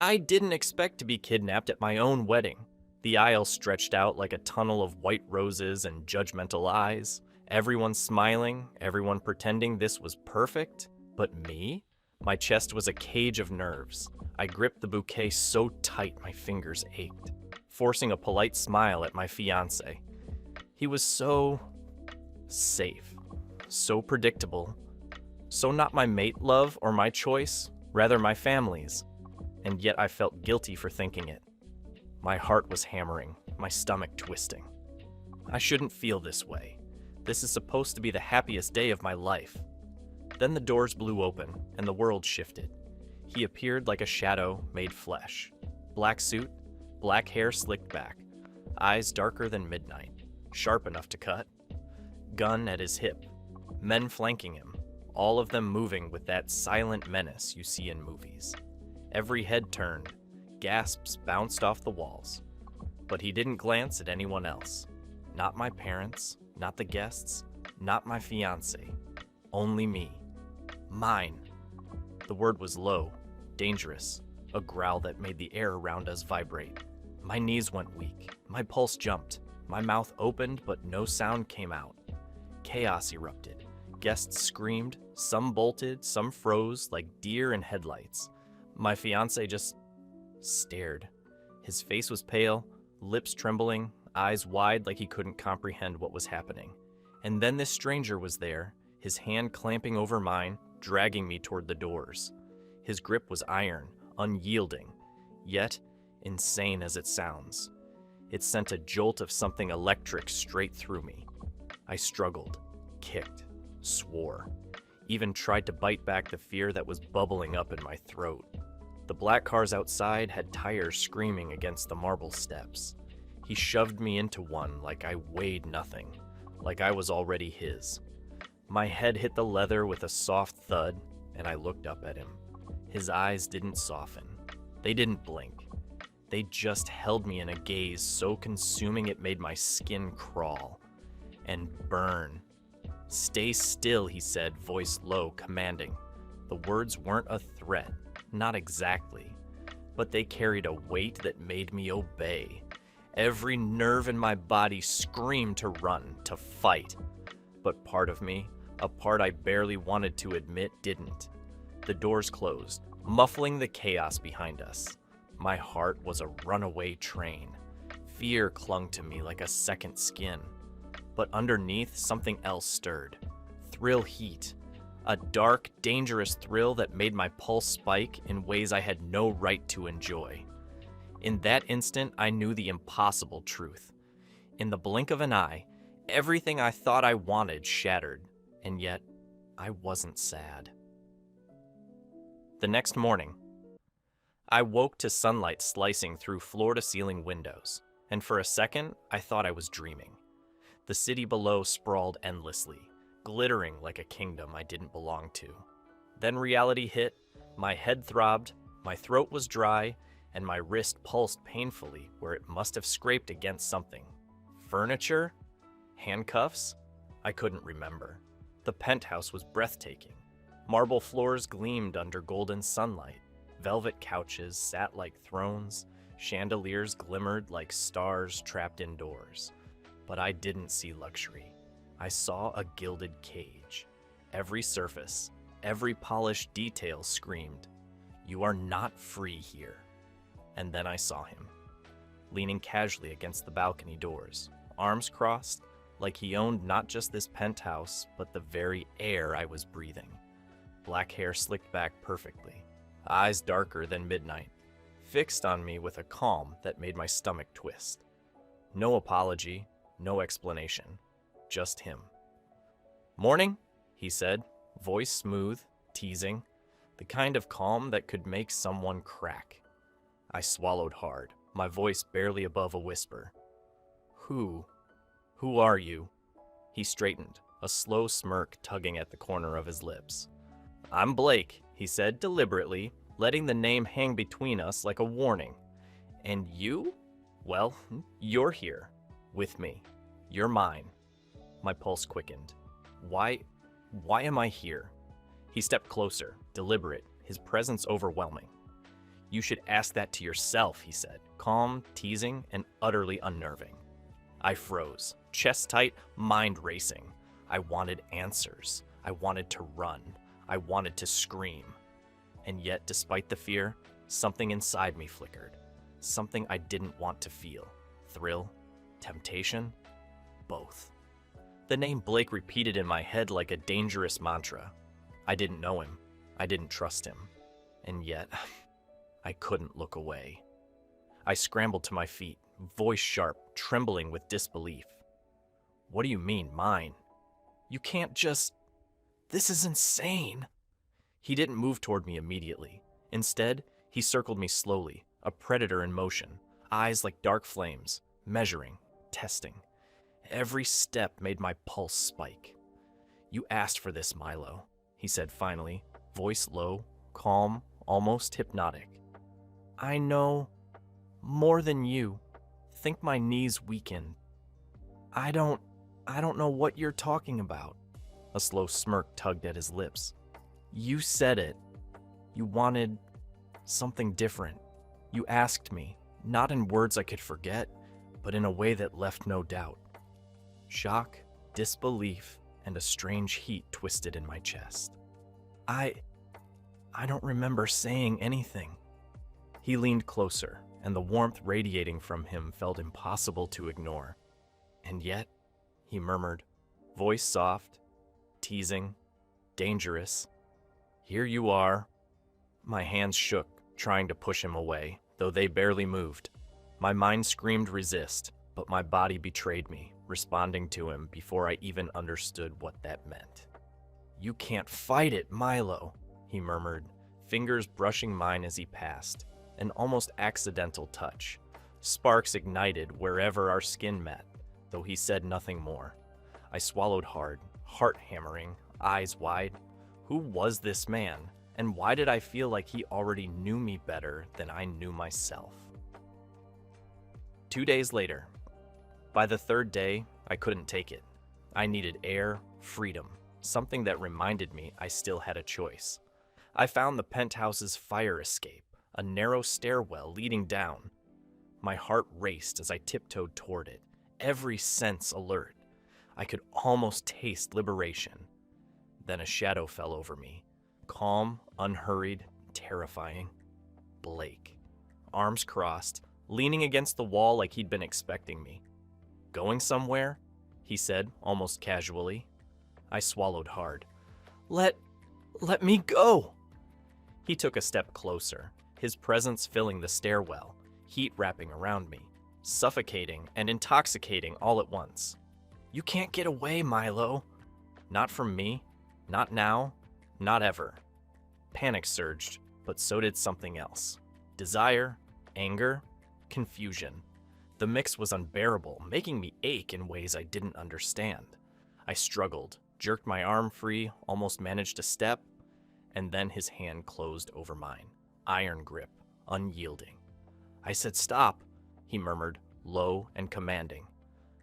I didn't expect to be kidnapped at my own wedding. The aisle stretched out like a tunnel of white roses and judgmental eyes. Everyone smiling, everyone pretending this was perfect. But me? My chest was a cage of nerves. I gripped the bouquet so tight my fingers ached, forcing a polite smile at my fiancé. He was so safe, so predictable, so not my mate love or my choice, rather my family's. And yet I felt guilty for thinking it. My heart was hammering, my stomach twisting. I shouldn't feel this way. This is supposed to be the happiest day of my life. Then the doors blew open, and the world shifted. He appeared like a shadow made flesh. Black suit, black hair slicked back, eyes darker than midnight, sharp enough to cut. Gun at his hip, men flanking him, all of them moving with that silent menace you see in movies. Every head turned, gasps bounced off the walls. But he didn't glance at anyone else. Not my parents, not the guests, not my fiancé. Only me. Mine. The word was low, dangerous, a growl that made the air around us vibrate. My knees went weak, my pulse jumped, my mouth opened but no sound came out. Chaos erupted. Guests screamed, some bolted, some froze like deer in headlights. My fiancé just stared. His face was pale, lips trembling, eyes wide like he couldn't comprehend what was happening. And then this stranger was there, his hand clamping over mine, dragging me toward the doors. His grip was iron, unyielding, yet insane as it sounds. It sent a jolt of something electric straight through me. I struggled, kicked, swore, even tried to bite back the fear that was bubbling up in my throat. The black cars outside had tires screaming against the marble steps. He shoved me into one like I weighed nothing, like I was already his. My head hit the leather with a soft thud, and I looked up at him. His eyes didn't soften. They didn't blink. They just held me in a gaze so consuming it made my skin crawl and burn. "Stay still," he said, voice low, commanding. The words weren't a threat. Not exactly, but they carried a weight that made me obey. Every nerve in my body screamed to run, to fight. But part of me, a part I barely wanted to admit, didn't. The doors closed, muffling the chaos behind us. My heart was a runaway train. Fear clung to me like a second skin. But underneath, something else stirred. Thrill heat. A dark, dangerous thrill that made my pulse spike in ways I had no right to enjoy. In that instant, I knew the impossible truth. In the blink of an eye, everything I thought I wanted shattered, and yet I wasn't sad. The next morning, I woke to sunlight slicing through floor-to-ceiling windows, and for a second, I thought I was dreaming. The city below sprawled endlessly, glittering like a kingdom I didn't belong to. Then reality hit, my head throbbed, my throat was dry, and my wrist pulsed painfully where it must have scraped against something. Furniture? Handcuffs? I couldn't remember. The penthouse was breathtaking. Marble floors gleamed under golden sunlight. Velvet couches sat like thrones. Chandeliers glimmered like stars trapped indoors. But I didn't see luxury. I saw a gilded cage. Every surface, every polished detail screamed, "You are not free here." And then I saw him, leaning casually against the balcony doors, arms crossed, like he owned not just this penthouse, but the very air I was breathing. Black hair slicked back perfectly, eyes darker than midnight, fixed on me with a calm that made my stomach twist. No apology, no explanation. Just him. "Morning," he said, voice smooth, teasing, the kind of calm that could make someone crack. I swallowed hard, my voice barely above a whisper. Who are you?" He straightened, a slow smirk tugging at the corner of his lips. "I'm Blake," he said deliberately, letting the name hang between us like a warning. "And you? Well, you're here, with me. You're mine." My pulse quickened. Why am I here? He stepped closer, deliberate, his presence overwhelming. You should ask that to yourself, he said, calm, teasing, and utterly unnerving. I froze, chest tight, mind racing. I wanted answers. I wanted to run. I wanted to scream. And yet, despite the fear, something inside me flickered. Something I didn't want to feel. Thrill? Temptation? Both. The name Blake repeated in my head like a dangerous mantra. I didn't know him. I didn't trust him. And yet, I couldn't look away. I scrambled to my feet, voice sharp, trembling with disbelief. What do you mean, mine? You can't just... This is insane. He didn't move toward me immediately. Instead, he circled me slowly, a predator in motion, eyes like dark flames, measuring, testing. Every step made my pulse spike. You asked for this, Milo, he said finally, voice low, calm, almost hypnotic. I know more than you. Think my knees weakened. I don't know what you're talking about. A slow smirk tugged at his lips. You said it. You wanted something different. You asked me, not in words I could forget, but in a way that left no doubt. Shock, disbelief, and a strange heat twisted in my chest. I don't remember saying anything. He leaned closer, and the warmth radiating from him felt impossible to ignore. And yet, he murmured, voice soft, teasing, dangerous. Here you are. My hands shook, trying to push him away, though they barely moved. My mind screamed resist, but my body betrayed me, responding to him before I even understood what that meant. You can't fight it, Milo, he murmured, fingers brushing mine as he passed, an almost accidental touch. Sparks ignited wherever our skin met, though he said nothing more. I swallowed hard, heart hammering, eyes wide. Who was this man, and why did I feel like he already knew me better than I knew myself? 2 days later. By the third day, I couldn't take it. I needed air, freedom, something that reminded me I still had a choice. I found the penthouse's fire escape, a narrow stairwell leading down. My heart raced as I tiptoed toward it, every sense alert. I could almost taste liberation. Then a shadow fell over me, calm, unhurried, terrifying. Blake, arms crossed, leaning against the wall like he'd been expecting me. Going somewhere? He said, almost casually. I swallowed hard. Let me go! He took a step closer, his presence filling the stairwell, heat wrapping around me, suffocating and intoxicating all at once. You can't get away, Milo. Not from me. Not now. Not ever. Panic surged, but so did something else. Desire, anger, confusion. The mix was unbearable, making me ache in ways I didn't understand. I struggled, jerked my arm free, almost managed to step, and then his hand closed over mine, iron grip, unyielding. I said stop, he murmured, low and commanding.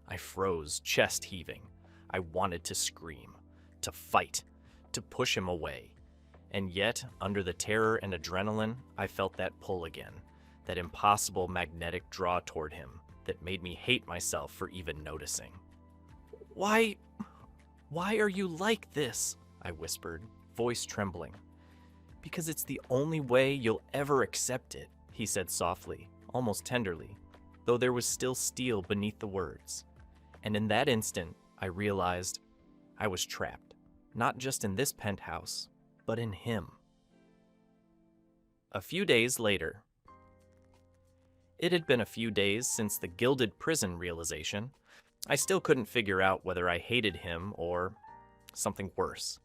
I froze, chest heaving. I wanted to scream, to fight, to push him away. And yet, under the terror and adrenaline, I felt that pull again, that impossible magnetic draw toward him that made me hate myself for even noticing. Why are you like this? I whispered, voice trembling. Because it's the only way you'll ever accept it, he said softly, almost tenderly, though there was still steel beneath the words. And in that instant, I realized I was trapped, not just in this penthouse, but in him. A few days later. It had been a few days since the gilded prison realization. I still couldn't figure out whether I hated him or something worse.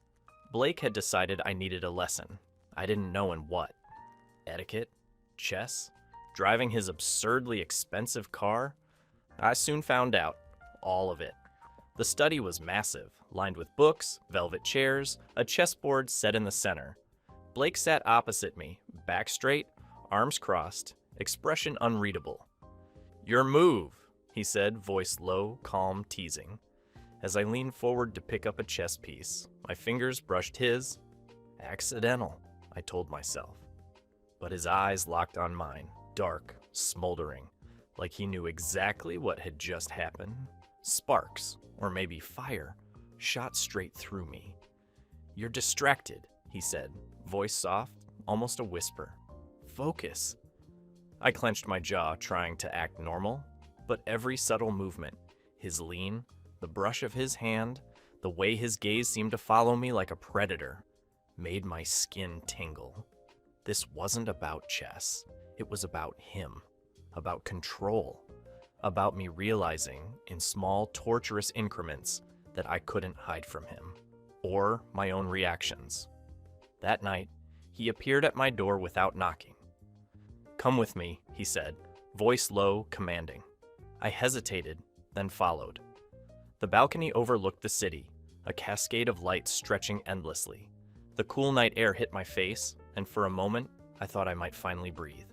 Blake had decided I needed a lesson. I didn't know in what. Etiquette? Chess? Driving his absurdly expensive car? I soon found out. All of it. The study was massive, lined with books, velvet chairs, a chessboard set in the center. Blake sat opposite me, back straight, arms crossed, expression unreadable. Your move, he said, voice low, calm, teasing. As I leaned forward to pick up a chess piece, my fingers brushed his. Accidental, I told myself. but his eyes locked on mine, dark, smoldering, like he knew exactly what had just happened. Sparks, or maybe fire, shot straight through me. "You're distracted," he said, voice soft, almost a whisper. "Focus." I clenched my jaw, trying to act normal, but every subtle movement, his lean, the brush of his hand, the way his gaze seemed to follow me like a predator, made my skin tingle. This wasn't about chess. It was about him, about control, about me realizing in small, torturous increments that I couldn't hide from him, or my own reactions. That night, he appeared at my door without knocking. "Come with me," he said, voice low, commanding. I hesitated, then followed. The balcony overlooked the city, a cascade of lights stretching endlessly. The cool night air hit my face, and for a moment, I thought I might finally breathe.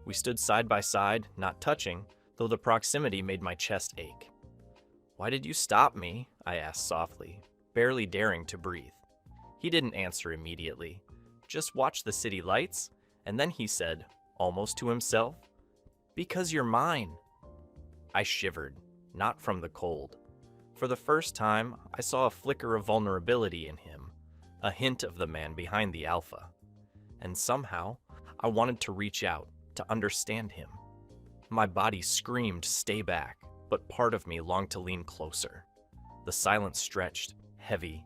We stood side by side, not touching, though the proximity made my chest ache. "Why did you stop me?" I asked softly, barely daring to breathe. He didn't answer immediately. "Just watch the city lights," and then he said, almost to himself, "Because you're mine." I shivered, not from the cold. For the first time, I saw a flicker of vulnerability in him, a hint of the man behind the alpha. And somehow, I wanted to reach out, to understand him. My body screamed, "Stay back," but part of me longed to lean closer. The silence stretched, heavy,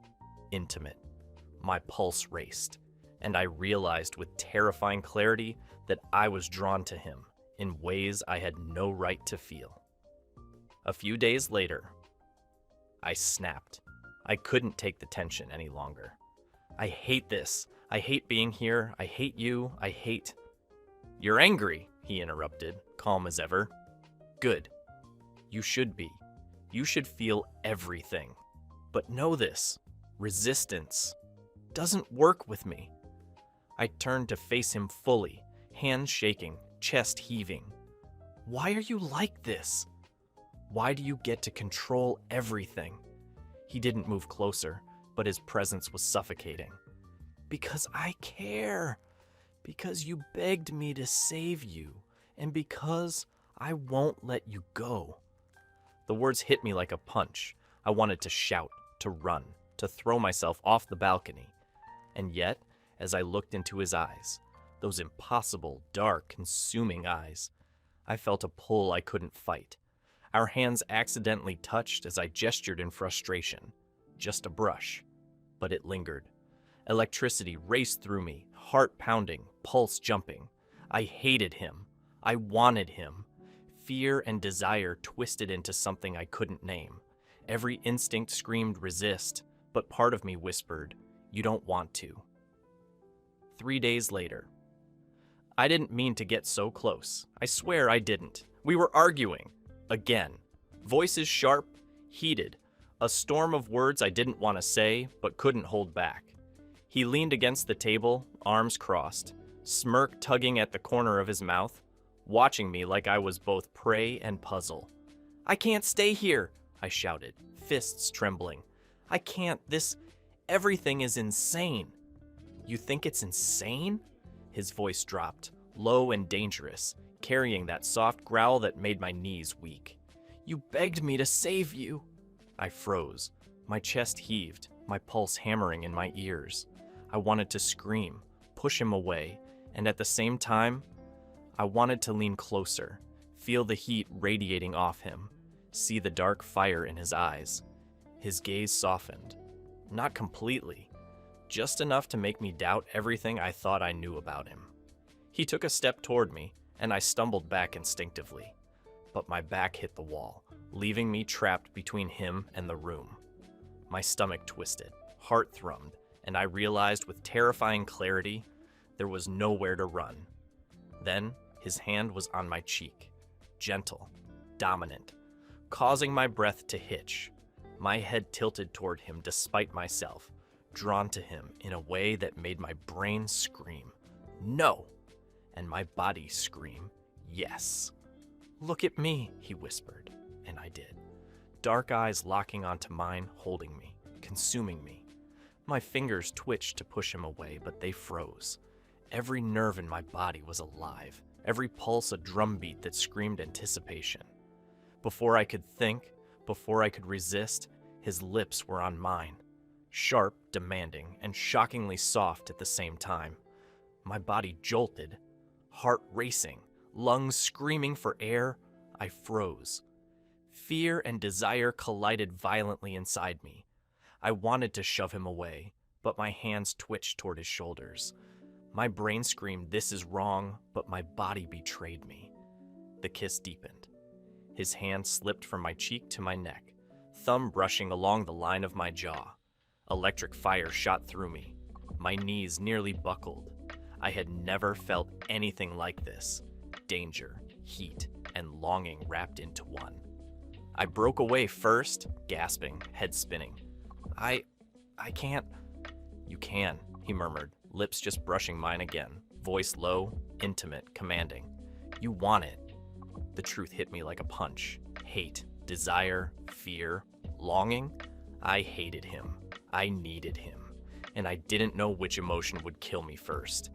intimate. My pulse raced, and I realized with terrifying clarity that I was drawn to him in ways I had no right to feel. A few days later, I snapped. I couldn't take the tension any longer. "I hate this. I hate being here. I hate you. I hate—" "You're angry," he interrupted, calm as ever. "Good. You should be. You should feel everything. But know this, resistance doesn't work with me." I turned to face him fully, hands shaking, chest heaving. "Why are you like this? Why do you get to control everything?" He didn't move closer, but his presence was suffocating. "Because I care. Because you begged me to save you. And because I won't let you go." The words hit me like a punch. I wanted to shout, to run, to throw myself off the balcony. And yet, as I looked into his eyes, those impossible, dark, consuming eyes, I felt a pull I couldn't fight. Our hands accidentally touched as I gestured in frustration. Just a brush. But it lingered. Electricity raced through me, heart pounding, pulse jumping. I hated him. I wanted him. Fear and desire twisted into something I couldn't name. Every instinct screamed resist, but part of me whispered, "You don't want to." 3 days later. I didn't mean to get so close. I swear I didn't. We were arguing. Again. Voices sharp, heated. A storm of words I didn't want to say, but couldn't hold back. He leaned against the table, arms crossed, smirk tugging at the corner of his mouth, watching me like I was both prey and puzzle. "I can't stay here," I shouted, fists trembling. "I can't, everything is insane." "You think it's insane?" His voice dropped, low and dangerous, carrying that soft growl that made my knees weak. "You begged me to save you." I froze. My chest heaved, my pulse hammering in my ears. I wanted to scream, push him away, and at the same time, I wanted to lean closer, feel the heat radiating off him, see the dark fire in his eyes. His gaze softened. Not completely, just enough to make me doubt everything I thought I knew about him. He took a step toward me, and I stumbled back instinctively. But my back hit the wall, leaving me trapped between him and the room. My stomach twisted, heart thrummed, and I realized with terrifying clarity there was nowhere to run. Then his hand was on my cheek, gentle, dominant, causing my breath to hitch. My head tilted toward him despite myself, drawn to him in a way that made my brain scream, "No!" and my body scream, "Yes." "Look at me," he whispered, and I did. Dark eyes locking onto mine, holding me, consuming me. My fingers twitched to push him away, but they froze. Every nerve in my body was alive, every pulse a drumbeat that screamed anticipation. Before I could think, before I could resist, his lips were on mine, sharp, demanding, and shockingly soft at the same time. My body jolted, heart racing, lungs screaming for air. I froze. Fear and desire collided violently inside me. I wanted to shove him away, but my hands twitched toward his shoulders. My brain screamed, "This is wrong," but my body betrayed me. The kiss deepened. His hand slipped from my cheek to my neck, thumb brushing along the line of my jaw. Electric fire shot through me. My knees nearly buckled. I had never felt anything like this. Danger, heat, and longing wrapped into one. I broke away first, gasping, head spinning. I can't. "You can," he murmured, lips just brushing mine again, voice low, intimate, commanding. "You want it." The truth hit me like a punch. Hate, desire, fear, longing. I hated him. I needed him. And I didn't know which emotion would kill me first.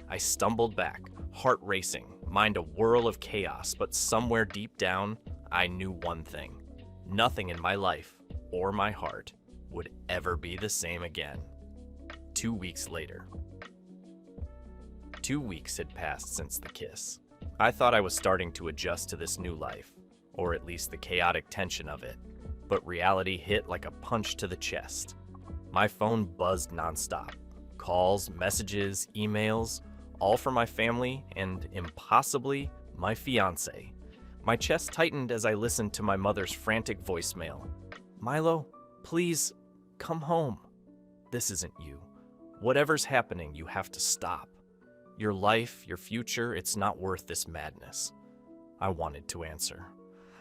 I stumbled back, heart racing, mind a whirl of chaos, but somewhere deep down, I knew one thing. Nothing in my life, or my heart, would ever be the same again. 2 weeks later. 2 weeks had passed since the kiss. I thought I was starting to adjust to this new life, or at least the chaotic tension of it, but reality hit like a punch to the chest. My phone buzzed nonstop. Calls, messages, emails, all from my family and, impossibly, my fiancé. My chest tightened as I listened to my mother's frantic voicemail. "Milo, please, come home. This isn't you. Whatever's happening, you have to stop. Your life, your future, it's not worth this madness." I wanted to answer.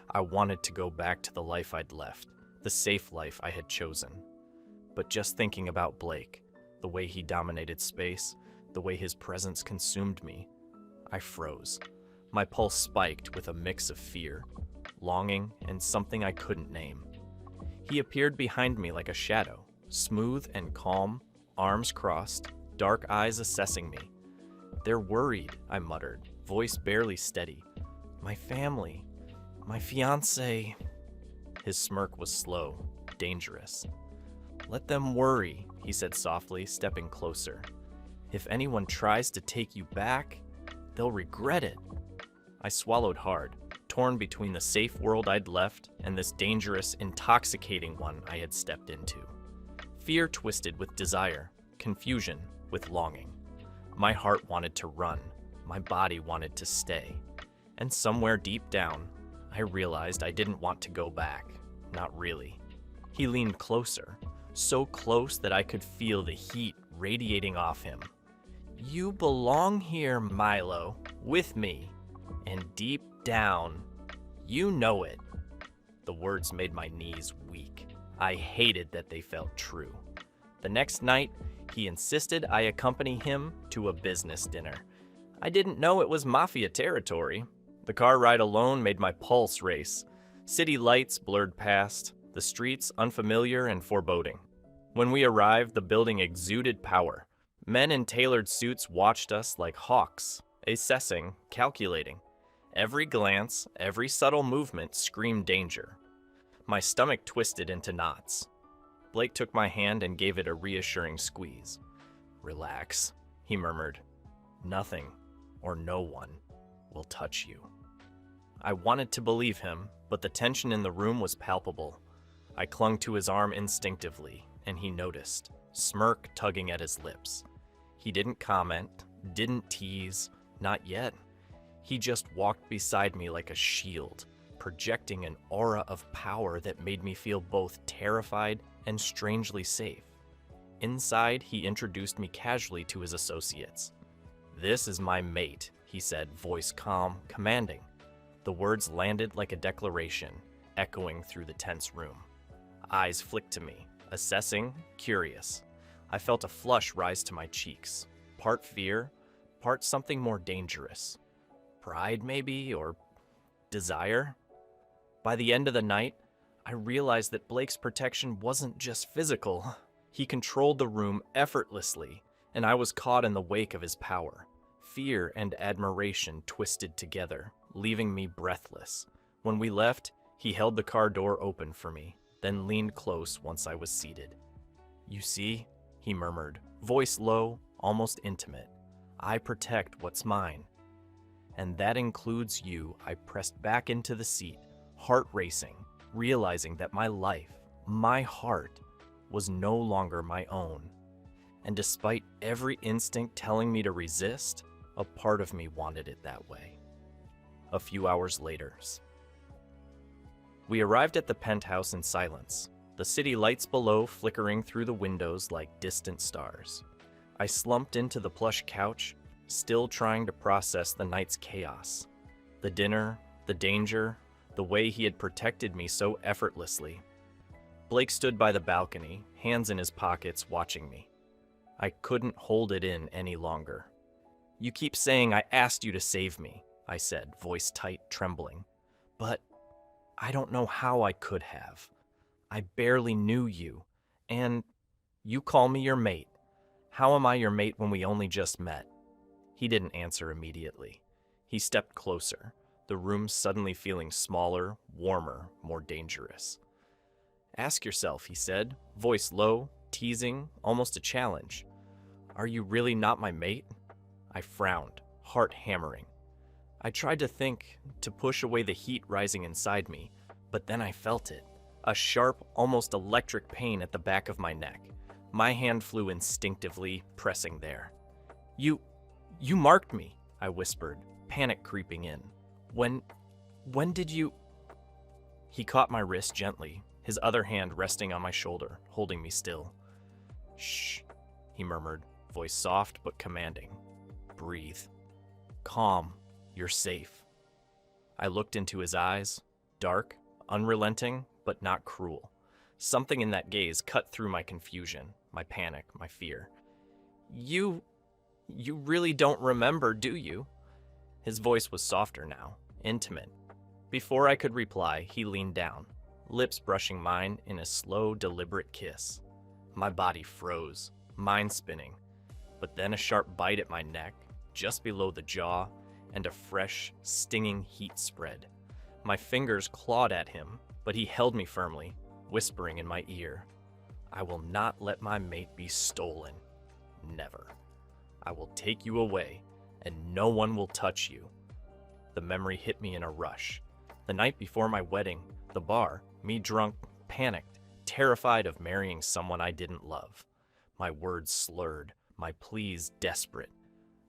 I wanted to go back to the life I'd left, the safe life I had chosen. But just thinking about Blake, the way he dominated space, the way his presence consumed me, I froze. My pulse spiked with a mix of fear, longing, and something I couldn't name. He appeared behind me like a shadow, smooth and calm, arms crossed, dark eyes assessing me. "They're worried," I muttered, voice barely steady. "My family, my fiancé." His smirk was slow, dangerous. "Let them worry," he said softly, stepping closer. "If anyone tries to take you back, they'll regret it." I swallowed hard, torn between the safe world I'd left and this dangerous, intoxicating one I had stepped into. Fear twisted with desire, confusion with longing. My heart wanted to run, my body wanted to stay. And somewhere deep down, I realized I didn't want to go back. Not really. He leaned closer, so close that I could feel the heat radiating off him. "You belong here, Milo, with me. And deep down, you know it." The words made my knees weak. I hated that they felt true. The next night, he insisted I accompany him to a business dinner. I didn't know it was Mafia territory. The car ride alone made my pulse race. City lights blurred past, the streets unfamiliar and foreboding. When we arrived, the building exuded power. Men in tailored suits watched us like hawks, assessing, calculating. Every glance, every subtle movement screamed danger. My stomach twisted into knots. Blake took my hand and gave it a reassuring squeeze. "Relax," he murmured. "Nothing, or no one, will touch you." I wanted to believe him, but the tension in the room was palpable. I clung to his arm instinctively, and he noticed, smirk tugging at his lips. He didn't comment, didn't tease, not yet. He just walked beside me like a shield, projecting an aura of power that made me feel both terrified and strangely safe. Inside, he introduced me casually to his associates. "This is my mate," he said, voice calm, commanding. The words landed like a declaration, echoing through the tense room. Eyes flicked to me, assessing, curious. I felt a flush rise to my cheeks, part fear, part something more dangerous. Pride, maybe, or desire? By the end of the night, I realized that Blake's protection wasn't just physical. He controlled the room effortlessly, and I was caught in the wake of his power. Fear and admiration twisted together, leaving me breathless. When we left, he held the car door open for me, then leaned close once I was seated. "You see," he murmured, voice low, almost intimate, "I protect what's mine. And that includes you." I pressed back into the seat, heart racing, realizing that my life, my heart, was no longer my own. And despite every instinct telling me to resist, a part of me wanted it that way. A few hours later. We arrived at the penthouse in silence, the city lights below flickering through the windows like distant stars. I slumped into the plush couch, still trying to process the night's chaos. The dinner, the danger, the way he had protected me so effortlessly. Blake stood by the balcony, hands in his pockets, watching me. I couldn't hold it in any longer. "You keep saying I asked you to save me," I said, voice tight, trembling. "But I don't know how I could have. I barely knew you, and you call me your mate. How am I your mate when we only just met?" He didn't answer immediately. He stepped closer, the room suddenly feeling smaller, warmer, more dangerous. "Ask yourself," he said, voice low, teasing, almost a challenge. "Are you really not my mate?" I frowned, heart hammering. I tried to think, to push away the heat rising inside me, but then I felt it. A sharp, almost electric pain at the back of my neck. My hand flew instinctively, pressing there. You marked me," I whispered, panic creeping in. When did you..." He caught my wrist gently, his other hand resting on my shoulder, holding me still. "Shh," he murmured, voice soft but commanding. "Breathe. Calm. You're safe." I looked into his eyes, dark, unrelenting, but not cruel. Something in that gaze cut through my confusion, my panic, my fear. You really don't remember, do you?" His voice was softer now, intimate. Before I could reply, he leaned down, lips brushing mine in a slow, deliberate kiss. My body froze, mind spinning, but then a sharp bite at my neck, just below the jaw, and a fresh, stinging heat spread. My fingers clawed at him, but he held me firmly, whispering in my ear, "I will not let my mate be stolen. Never. I will take you away, and no one will touch you." The memory hit me in a rush. The night before my wedding, the bar, me drunk, panicked, terrified of marrying someone I didn't love. My words slurred, my pleas desperate.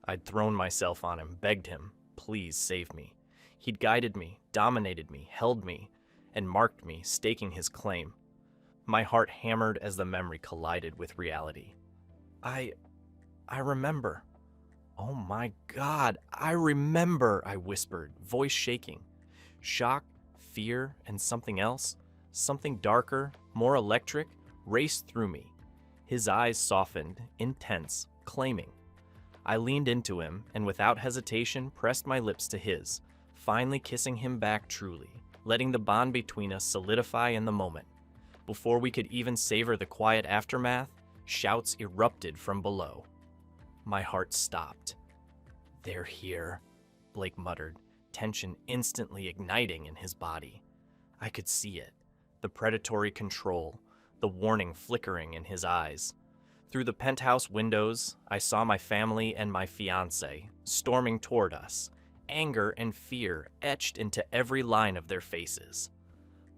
I'd thrown myself on him, begged him, "Please save me." He'd guided me, dominated me, held me, and marked me, staking his claim. My heart hammered as the memory collided with reality. I remember. "Oh my God, I remember," I whispered, voice shaking. Shock, fear, and something else, something darker, more electric, raced through me. His eyes softened, intense, claiming. I leaned into him and without hesitation pressed my lips to his, finally kissing him back truly, letting the bond between us solidify in the moment. Before we could even savor the quiet aftermath, shouts erupted from below. My heart stopped. "They're here," Blake muttered, tension instantly igniting in his body. I could see it, the predatory control, the warning flickering in his eyes. Through the penthouse windows, I saw my family and my fiancé storming toward us, anger and fear etched into every line of their faces.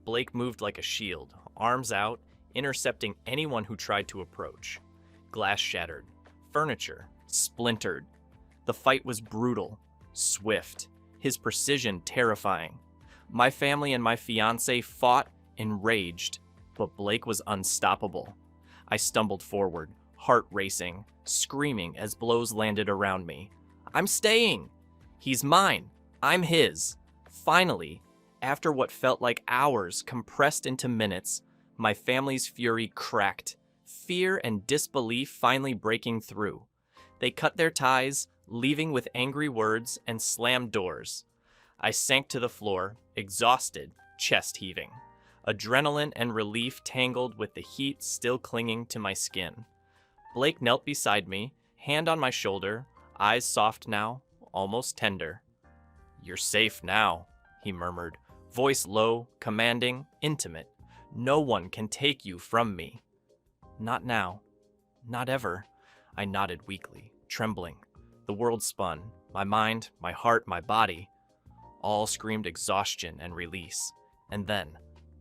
Blake moved like a shield, arms out, intercepting anyone who tried to approach. Glass shattered, furniture splintered. The fight was brutal, swift, his precision terrifying. My family and my fiancé fought, enraged, but Blake was unstoppable. I stumbled forward, heart racing, screaming as blows landed around me. "I'm staying! He's mine! I'm his!" Finally, after what felt like hours compressed into minutes, my family's fury cracked, fear and disbelief finally breaking through. They cut their ties, leaving with angry words, and slammed doors. I sank to the floor, exhausted, chest heaving. Adrenaline and relief tangled with the heat still clinging to my skin. Blake knelt beside me, Hand on my shoulder, eyes soft now, almost tender. "You're safe now," he murmured, voice low, commanding, intimate. "No one can take you from me." "Not now. Not ever." I nodded weakly, trembling. The world spun. My mind, my heart, my body. All screamed exhaustion and release. And then,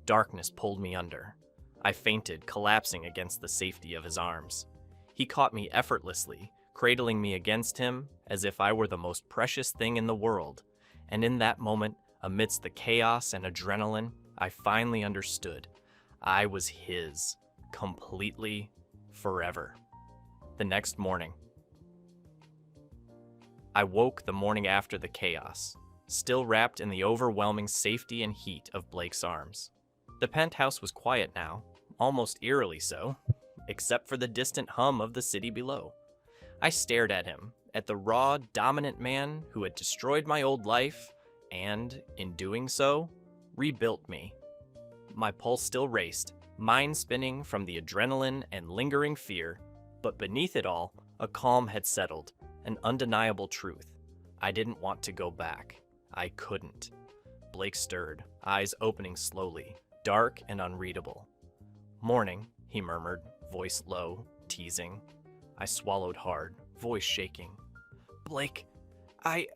darkness pulled me under. I fainted, collapsing against the safety of his arms. He caught me effortlessly, cradling me against him as if I were the most precious thing in the world. And in that moment, amidst the chaos and adrenaline, I finally understood. I was his, completely, forever. The next morning, I woke the morning after the chaos, still wrapped in the overwhelming safety and heat of Blake's arms. The penthouse was quiet now, almost eerily so, except for the distant hum of the city below. I stared at him, at the raw, dominant man who had destroyed my old life and, in doing so, rebuilt me. My pulse still raced, mind spinning from the adrenaline and lingering fear, but beneath it all, a calm had settled, an undeniable truth. I didn't want to go back. I couldn't. Blake stirred, eyes opening slowly, dark and unreadable. "Morning," he murmured, voice low, teasing. I swallowed hard, voice shaking. "Blake, I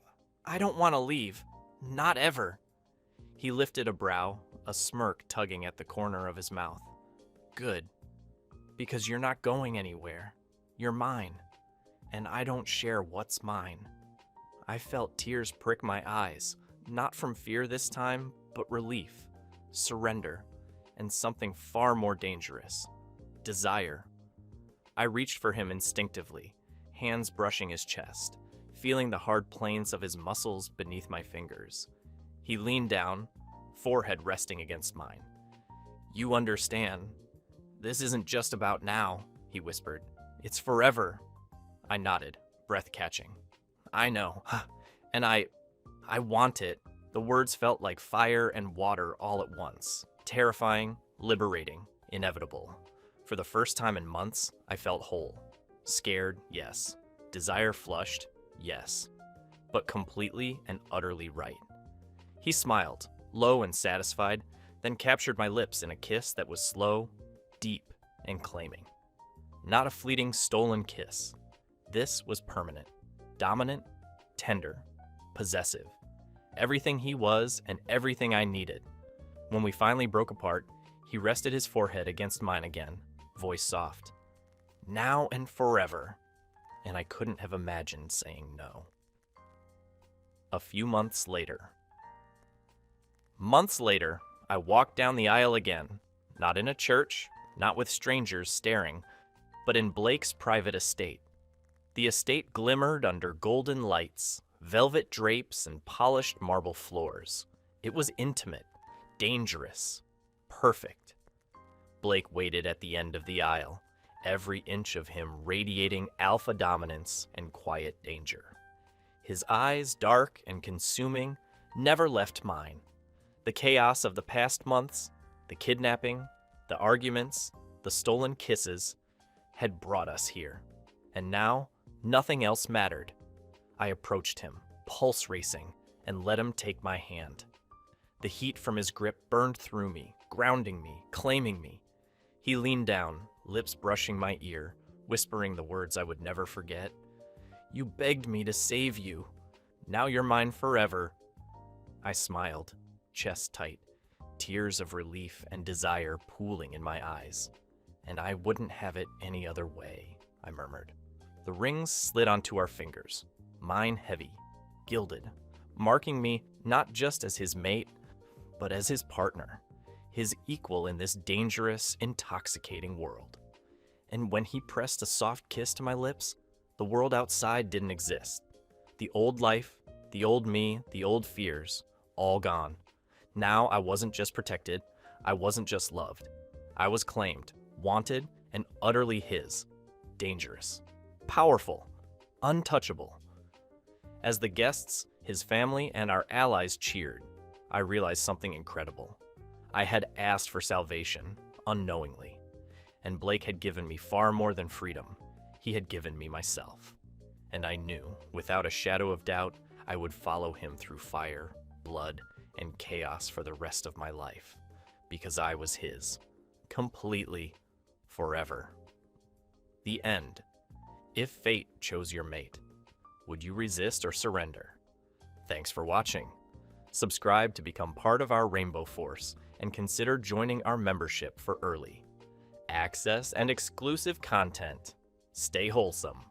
don't want to leave. Not ever." He lifted a brow, a smirk tugging at the corner of his mouth. "Good. Because you're not going anywhere. You're mine. And I don't share what's mine." I felt tears prick my eyes, not from fear this time, but relief, surrender, and something far more dangerous, desire. I reached for him instinctively, hands brushing his chest, feeling the hard planes of his muscles beneath my fingers. He leaned down, forehead resting against mine. "You understand. This isn't just about now," he whispered. "It's forever." I nodded, breath catching. "I know. And I want it." The words felt like fire and water all at once. Terrifying, liberating, inevitable. For the first time in months, I felt whole. Scared, yes. Desire flushed, yes. But completely and utterly right. He smiled, low and satisfied, then captured my lips in a kiss that was slow, deep, and claiming. Not a fleeting, stolen kiss. This was permanent, dominant, tender, possessive. Everything he was and everything I needed. When we finally broke apart, he rested his forehead against mine again, voice soft. "Now and forever." And I couldn't have imagined saying no. A few months later. Months later, I walked down the aisle again, not in a church, not with strangers staring, but in Blake's private estate. The estate glimmered under golden lights, velvet drapes, and polished marble floors. It was intimate, dangerous, perfect. Blake waited at the end of the aisle, every inch of him radiating alpha dominance and quiet danger. His eyes, dark and consuming, never left mine. The chaos of the past months, the kidnapping, the arguments, the stolen kisses, had brought us here. And now, nothing else mattered. I approached him, pulse racing, and let him take my hand. The heat from his grip burned through me, grounding me, claiming me. He leaned down, lips brushing my ear, whispering the words I would never forget. "You begged me to save you. Now you're mine forever." I smiled, chest tight, tears of relief and desire pooling in my eyes. "And I wouldn't have it any other way," I murmured. The rings slid onto our fingers, mine heavy, gilded, marking me not just as his mate, but as his partner, his equal in this dangerous, intoxicating world. And when he pressed a soft kiss to my lips, the world outside didn't exist. The old life, the old me, the old fears, all gone. Now I wasn't just protected, I wasn't just loved. I was claimed, wanted, and utterly his. Dangerous, powerful, untouchable. As the guests, his family, and our allies cheered, I realized something incredible. I had asked for salvation, unknowingly, and Blake had given me far more than freedom. he had given me myself. And I knew, without a shadow of doubt, I would follow him through fire, blood, and chaos for the rest of my life, because I was his, completely, forever. The end. If fate chose your mate, would you resist or surrender? Thanks for watching. Subscribe to become part of our Rainbow Force and consider joining our membership for early access and exclusive content. Stay wholesome.